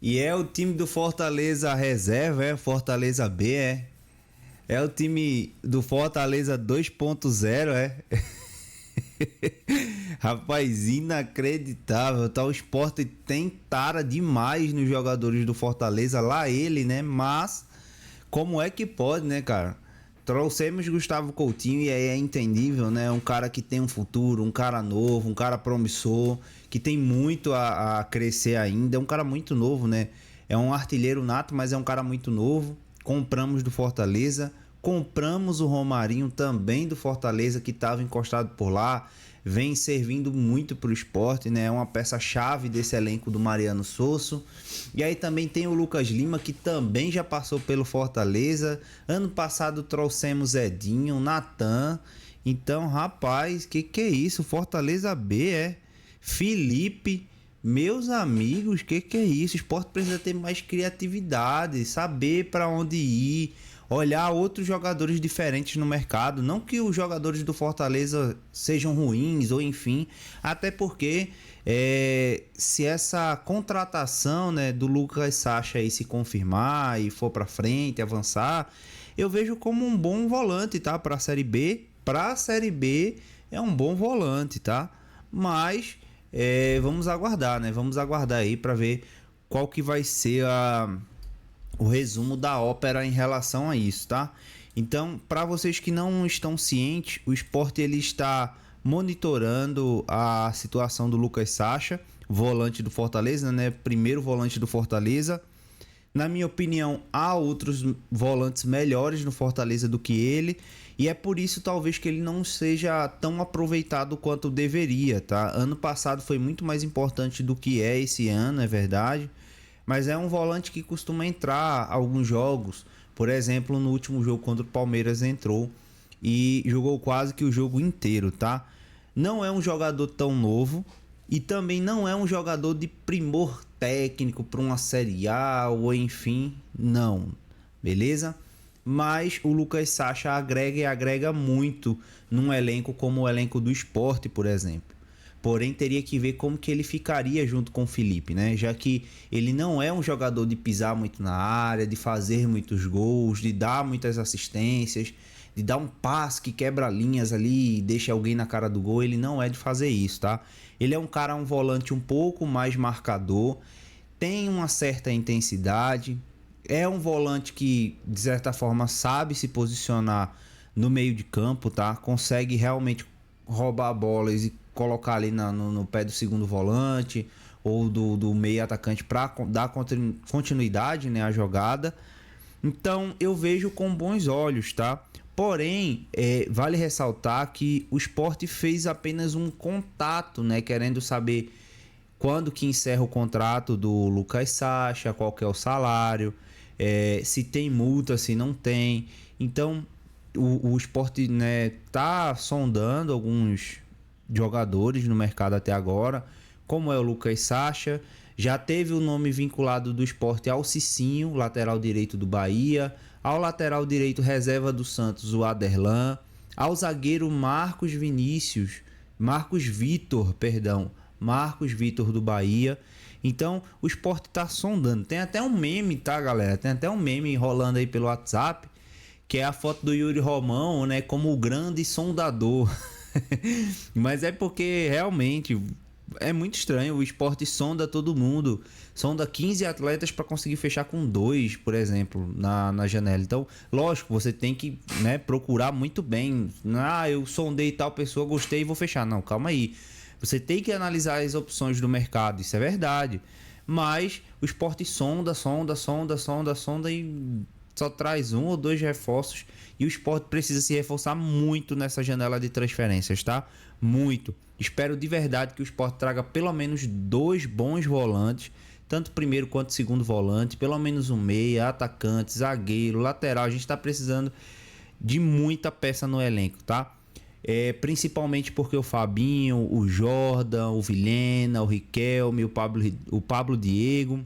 E é o time do Fortaleza reserva, é? Fortaleza B, é? É o time do Fortaleza 2.0, é? Rapaz, inacreditável, tá? O Sport tem tara demais nos jogadores do Fortaleza, lá ele, né? Mas como é que pode, né, cara? Trouxemos Gustavo Coutinho e aí é entendível, né? Um cara que tem um futuro, um cara novo, um cara promissor, que tem muito a crescer ainda. É um cara muito novo, né? É um artilheiro nato, mas é um cara muito novo. Compramos do Fortaleza, compramos o Romarinho também do Fortaleza, que estava encostado por lá. Vem servindo muito para o Sport, né? É uma peça-chave desse elenco do Mariano Sosso. E aí também tem o Lucas Lima, que também já passou pelo Fortaleza. Ano passado trouxemos Edinho, Natan. Então, rapaz, que é isso? Fortaleza B, é? Felipe, meus amigos, que é isso? O Sport precisa ter mais criatividade, saber para onde ir, olhar outros jogadores diferentes no mercado. Não que os jogadores do Fortaleza sejam ruins ou enfim, até porque se essa contratação, né, do Lucas Sacha aí se confirmar e for para frente, avançar, eu vejo como um bom volante, tá? Para a Série B. Para a Série B é um bom volante, tá? Mas vamos aguardar, né? Vamos aguardar aí para ver qual que vai ser o resumo da ópera em relação a isso, tá? Então, para vocês que não estão cientes, o Sport ele está monitorando a situação do Lucas Sacha, volante do Fortaleza, né? Primeiro volante do Fortaleza. Na minha opinião, há outros volantes melhores no Fortaleza do que ele, e é por isso talvez que ele não seja tão aproveitado quanto deveria, tá? Ano passado foi muito mais importante do que é esse ano, é verdade, mas é um volante que costuma entrar alguns jogos. Por exemplo, no último jogo contra o Palmeiras entrou e jogou quase que o jogo inteiro, tá? Não é um jogador tão novo e também não é um jogador de primor técnico para uma Série A ou enfim, não, beleza? Mas o Lucas Sacha agrega e agrega muito num elenco como o elenco do Sport, por exemplo. Porém, teria que ver como que ele ficaria junto com o Felipe, né? Já que ele não é um jogador de pisar muito na área, de fazer muitos gols, de dar muitas assistências, de dar um passe que quebra linhas ali e deixa alguém na cara do gol. Ele não é de fazer isso, tá? Ele é um volante um pouco mais marcador, tem uma certa intensidade, é um volante que, de certa forma, sabe se posicionar no meio de campo, tá? Consegue realmente roubar bolas e colocar ali no pé do segundo volante ou do meio atacante para dar continuidade, né, à jogada. Então eu vejo com bons olhos, tá? Porém, vale ressaltar que o Sport fez apenas um contato, né, querendo saber quando que encerra o contrato do Lucas Sacha, qual que é o salário, se tem multa, se não tem. Então o Sport, né, tá sondando alguns jogadores no mercado até agora, como é o Lucas Sacha. Já teve o nome vinculado do Sport ao Cicinho, lateral direito do Bahia, ao lateral direito reserva do Santos, o Aderlan, ao zagueiro Marcos Vitor do Bahia. Então o Sport tá sondando. Tem até um meme, tá, galera? Tem até um meme rolando aí pelo WhatsApp, que é a foto do Yuri Romão, né, como o grande sondador. Mas é porque realmente é muito estranho. O Sport sonda todo mundo, sonda 15 atletas para conseguir fechar com 2, por exemplo, na janela. Então, lógico, você tem que, né, procurar muito bem. Eu sondei tal pessoa, gostei e vou fechar. Não, calma aí. Você tem que analisar as opções do mercado, isso é verdade. Mas o Sport sonda e só traz 1 ou 2 reforços, e o Sport precisa se reforçar muito nessa janela de transferências, tá? Muito. Espero de verdade que o Sport traga pelo menos 2 bons volantes, tanto primeiro quanto segundo volante, pelo menos um meia, atacante, zagueiro, lateral. A gente tá precisando de muita peça no elenco, tá? Principalmente porque o Fabinho, o Jordan, o Vilhena, o Riquelme, o Pablo Diego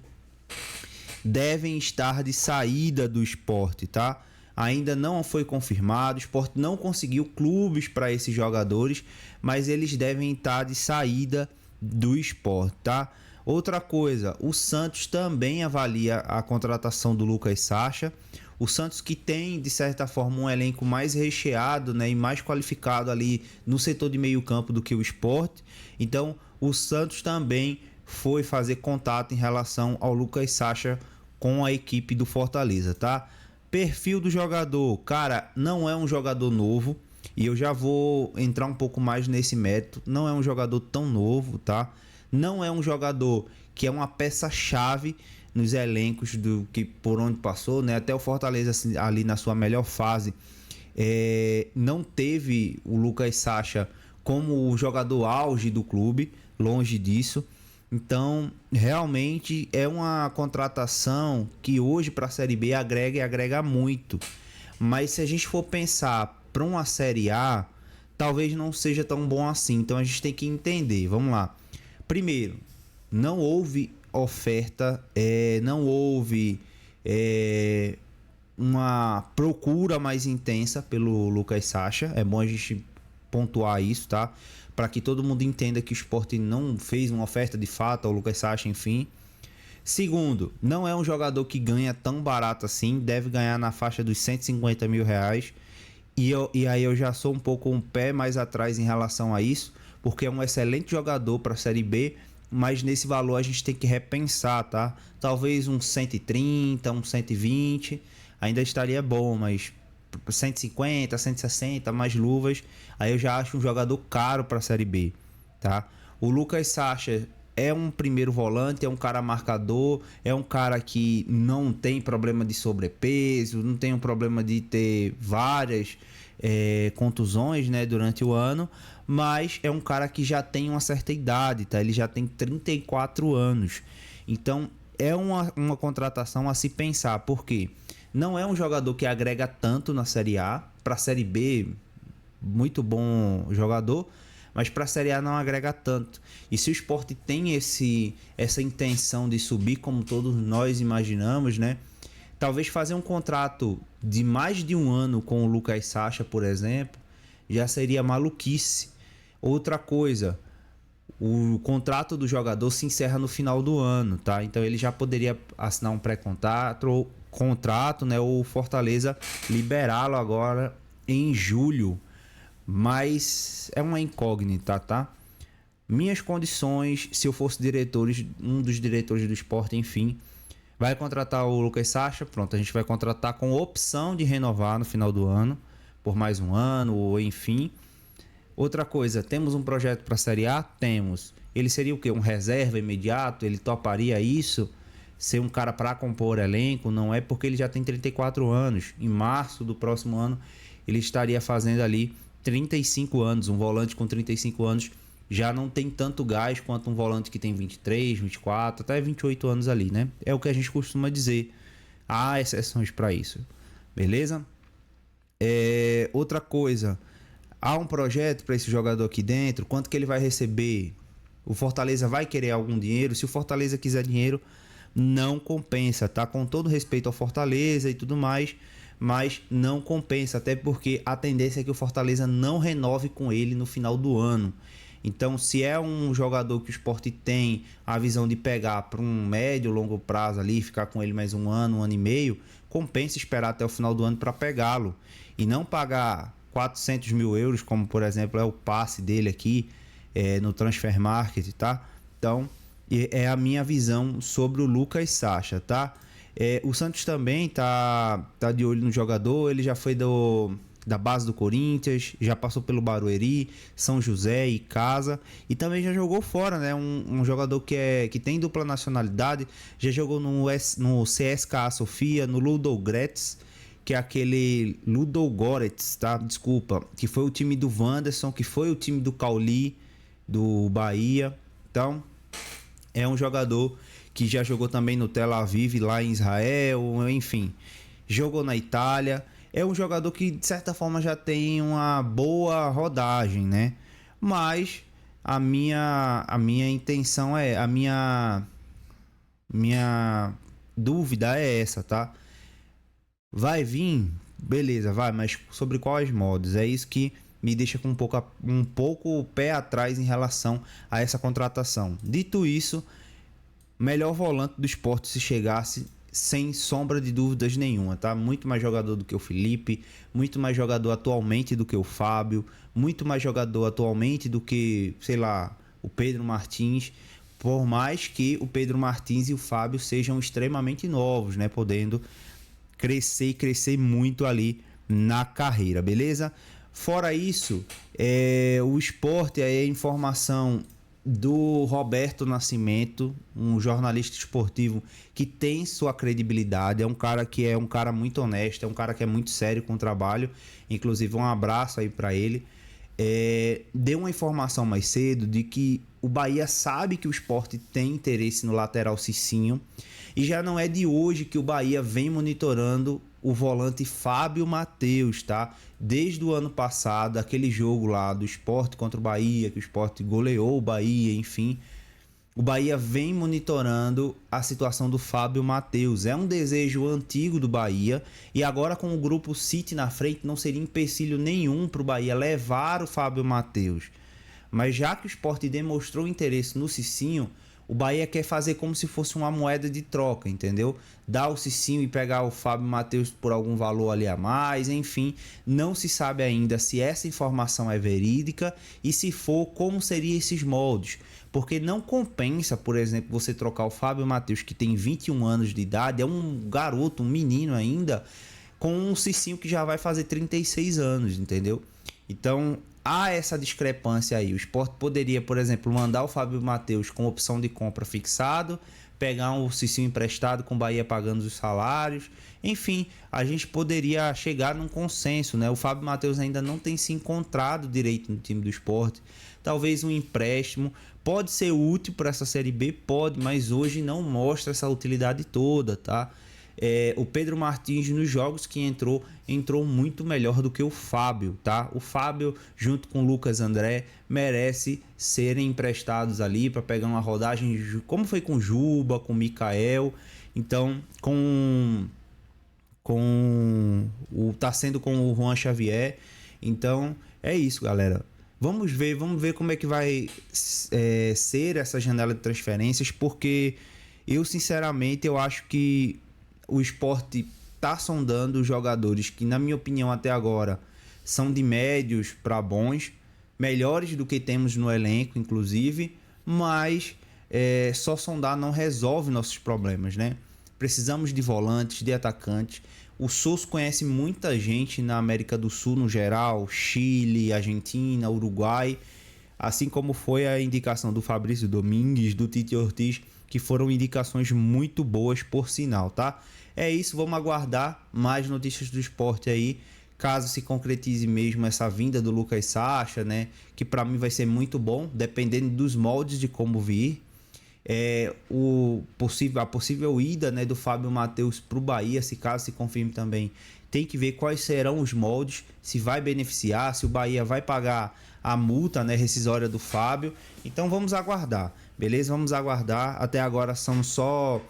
devem estar de saída do Sport, tá? Ainda não foi confirmado, o Sport não conseguiu clubes para esses jogadores, mas eles devem estar de saída do Sport, tá? Outra coisa, o Santos também avalia a contratação do Lucas Sacha. O Santos que tem, de certa forma, um elenco mais recheado, né, e mais qualificado ali no setor de meio campo do que o Sport. Então, o Santos também foi fazer contato em relação ao Lucas Sacha com a equipe do Fortaleza, tá? Perfil do jogador, cara, não é um jogador novo. E eu já vou entrar um pouco mais nesse mérito. Não é um jogador tão novo, tá? Não é um jogador que é uma peça-chave nos elencos do que por onde passou, né? Até o Fortaleza assim, ali na sua melhor fase não teve o Lucas Sacha como o jogador auge do clube, longe disso. Então, realmente é uma contratação que hoje para a Série B agrega e agrega muito. Mas se a gente for pensar para uma Série A, talvez não seja tão bom assim. Então a gente tem que entender. Vamos lá. Primeiro, não houve oferta, não houve uma procura mais intensa pelo Lucas Sacha. É bom a gente pontuar isso, tá? Para que todo mundo entenda que o Sport não fez uma oferta de fato ao Lucas Sacha, enfim. Segundo, não é um jogador que ganha tão barato assim, deve ganhar na faixa dos 150 mil reais. E aí eu já sou um pouco um pé mais atrás em relação a isso, porque é um excelente jogador para a Série B, mas nesse valor a gente tem que repensar, tá? Talvez um 130, um 120, ainda estaria bom, mas 150, 160, mais luvas, aí eu já acho um jogador caro para a Série B, tá? O Lucas Sacha é um primeiro volante, é um cara marcador, é um cara que não tem problema de sobrepeso, não tem um problema de ter várias contusões, né, durante o ano, mas é um cara que já tem uma certa idade, tá? Ele já tem 34 anos. Então, é uma contratação a se pensar, porque não é um jogador que agrega tanto na Série A, para a Série B, muito bom jogador, mas para a Série A não agrega tanto. E se o Sport tem essa intenção de subir, como todos nós imaginamos, né? Talvez fazer um contrato de mais de um ano com o Lucas Sacha, por exemplo, já seria maluquice. Outra coisa, o contrato do jogador se encerra no final do ano, tá? Então ele já poderia assinar um pré-contrato, né? Ou Fortaleza liberá-lo agora em julho. Mas é uma incógnita, tá? Minhas condições, se eu fosse um dos diretores do Sport, enfim, vai contratar o Lucas Sacha, pronto, a gente vai contratar com opção de renovar no final do ano, por mais um ano, ou enfim. Outra coisa, temos um projeto para a Série A? Temos. Ele seria o quê? Um reserva imediato? Ele toparia isso? Ser um cara para compor elenco? Não é, porque ele já tem 34 anos. Em março do próximo ano, ele estaria fazendo ali 35 anos. Um volante com 35 anos já não tem tanto gás quanto um volante que tem 23, 24, até 28 anos ali, né? É o que a gente costuma dizer. Há exceções para isso. Beleza? Outra coisa, há um projeto para esse jogador aqui dentro? Quanto que ele vai receber? O Fortaleza vai querer algum dinheiro? Se o Fortaleza quiser dinheiro, não compensa, tá? Com todo respeito ao Fortaleza e tudo mais, mas não compensa, até porque a tendência é que o Fortaleza não renove com ele no final do ano. Então, se é um jogador que o Sport tem a visão de pegar para um médio, longo prazo ali, ficar com ele mais um ano e meio, compensa esperar até o final do ano para pegá-lo e não pagar 400 mil euros, como por exemplo é o passe dele aqui no Transfer Market, tá? Então, é a minha visão sobre o Lucas Sacha, tá? O Santos também tá de olho no jogador, ele já foi da base do Corinthians, já passou pelo Barueri, São José e Casa, e também já jogou fora, né? Um jogador que tem dupla nacionalidade, já jogou no CSKA Sofia, no Ludogorets, que é aquele Ludogorets, tá? Desculpa, que foi o time do Wanderson, que foi o time do Cauli, do Bahia. Então, é um jogador que já jogou também no Tel Aviv, lá em Israel, enfim, jogou na Itália. É um jogador que, de certa forma, já tem uma boa rodagem, né? Mas a minha intenção minha dúvida é essa, tá? Vai vir? Beleza, vai, mas sobre quais modos? É isso que me deixa com um pouco o pé atrás em relação a essa contratação. Dito isso, melhor volante do Sport se chegasse, sem sombra de dúvidas nenhuma, tá? Muito mais jogador do que o Felipe, muito mais jogador atualmente do que o Fábio, muito mais jogador atualmente do que, sei lá, o Pedro Martins, por mais que o Pedro Martins e o Fábio sejam extremamente novos, né? Podendo crescer e crescer muito ali na carreira, beleza? Fora isso, o Sport, aí a informação do Roberto Nascimento, um jornalista esportivo que tem sua credibilidade, é um cara muito honesto, é um cara que é muito sério com o trabalho, inclusive um abraço aí para ele. Deu uma informação mais cedo de que o Bahia sabe que o Sport tem interesse no lateral Cicinho, e já não é de hoje que o Bahia vem monitorando o volante Fábio Matheus, tá? Desde o ano passado, aquele jogo lá do Sport contra o Bahia, que o Sport goleou o Bahia, enfim. O Bahia vem monitorando a situação do Fábio Matheus. É um desejo antigo do Bahia, e agora com o grupo City na frente não seria empecilho nenhum para o Bahia levar o Fábio Matheus. Mas já que o Sport demonstrou interesse no Cicinho, o Bahia quer fazer como se fosse uma moeda de troca, entendeu? Dar o Cicinho e pegar o Fábio Matheus por algum valor ali a mais, enfim. Não se sabe ainda se essa informação é verídica e, se for, como seriam esses moldes. Porque não compensa, por exemplo, você trocar o Fábio Matheus, que tem 21 anos de idade, é um garoto, um menino ainda, com um Cicinho que já vai fazer 36 anos, entendeu? Então, há essa discrepância aí. O Sport poderia, por exemplo, mandar o Fábio Matheus com opção de compra fixado, pegar um Cicinho emprestado com o Bahia pagando os salários. Enfim, a gente poderia chegar num consenso, né? O Fábio Matheus ainda não tem se encontrado direito no time do Sport. Talvez um empréstimo pode ser útil para essa Série B, pode, mas hoje não mostra essa utilidade toda, tá? O Pedro Martins, nos jogos que entrou muito melhor do que o Fábio, tá? O Fábio, junto com o Lucas André, merece serem emprestados ali para pegar uma rodagem, como foi com o Juba, com o Mikael. Então, tá sendo com o Juan Xavier. Então, é isso, galera. Vamos ver como é que vai ser essa janela de transferências, porque eu, sinceramente, eu acho que o Sport está sondando jogadores que, na minha opinião, até agora, são de médios para bons, melhores do que temos no elenco, inclusive, mas só sondar não resolve nossos problemas, né? Precisamos de volantes, de atacantes. O SOS conhece muita gente na América do Sul, no geral, Chile, Argentina, Uruguai, assim como foi a indicação do Fabrício Domingues, do Tite Ortiz, que foram indicações muito boas, por sinal, tá? É isso, vamos aguardar mais notícias do Sport aí, caso se concretize mesmo essa vinda do Lucas Sacha, né? Que para mim vai ser muito bom, dependendo dos moldes de como vir. A possível ida, né, do Fábio Matheus para o Bahia, se caso se confirme também, tem que ver quais serão os moldes, se vai beneficiar, se o Bahia vai pagar a multa, né, rescisória do Fábio. Então vamos aguardar, beleza? Vamos aguardar. Até agora são só,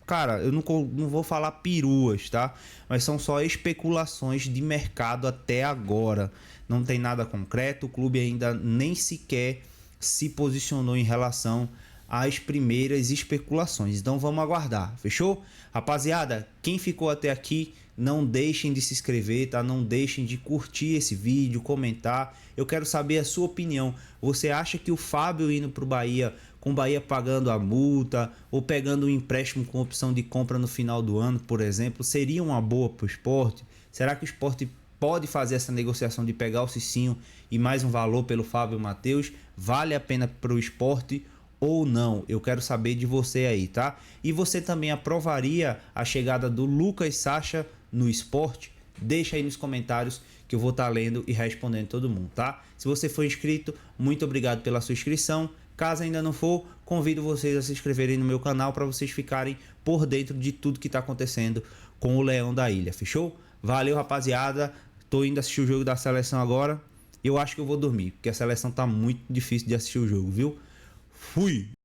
cara, eu não vou falar peruas, tá? Mas são só especulações de mercado até agora. Não tem nada concreto, o clube ainda nem sequer se posicionou em relação às primeiras especulações. Então vamos aguardar, fechou? Rapaziada, quem ficou até aqui, não deixem de se inscrever, tá? Não deixem de curtir esse vídeo, comentar. Eu quero saber a sua opinião. Você acha que o Fábio indo pro Bahia, com o Bahia pagando a multa, ou pegando um empréstimo com opção de compra no final do ano, por exemplo, seria uma boa pro Sport? Será que o Sport pode fazer essa negociação de pegar o Cicinho e mais um valor pelo Fábio Matheus? Vale a pena para o Sport ou não? Eu quero saber de você aí, tá? E você também aprovaria a chegada do Lucas Sacha no Sport? Deixa aí nos comentários que eu vou estar lendo e respondendo todo mundo, tá? Se você for inscrito, muito obrigado pela sua inscrição. Caso ainda não for, convido vocês a se inscreverem no meu canal para vocês ficarem por dentro de tudo que está acontecendo com o Leão da Ilha, fechou? Valeu, rapaziada. Tô indo assistir o jogo da seleção agora. Eu acho que eu vou dormir, porque a seleção tá muito difícil de assistir o jogo, viu? Fui!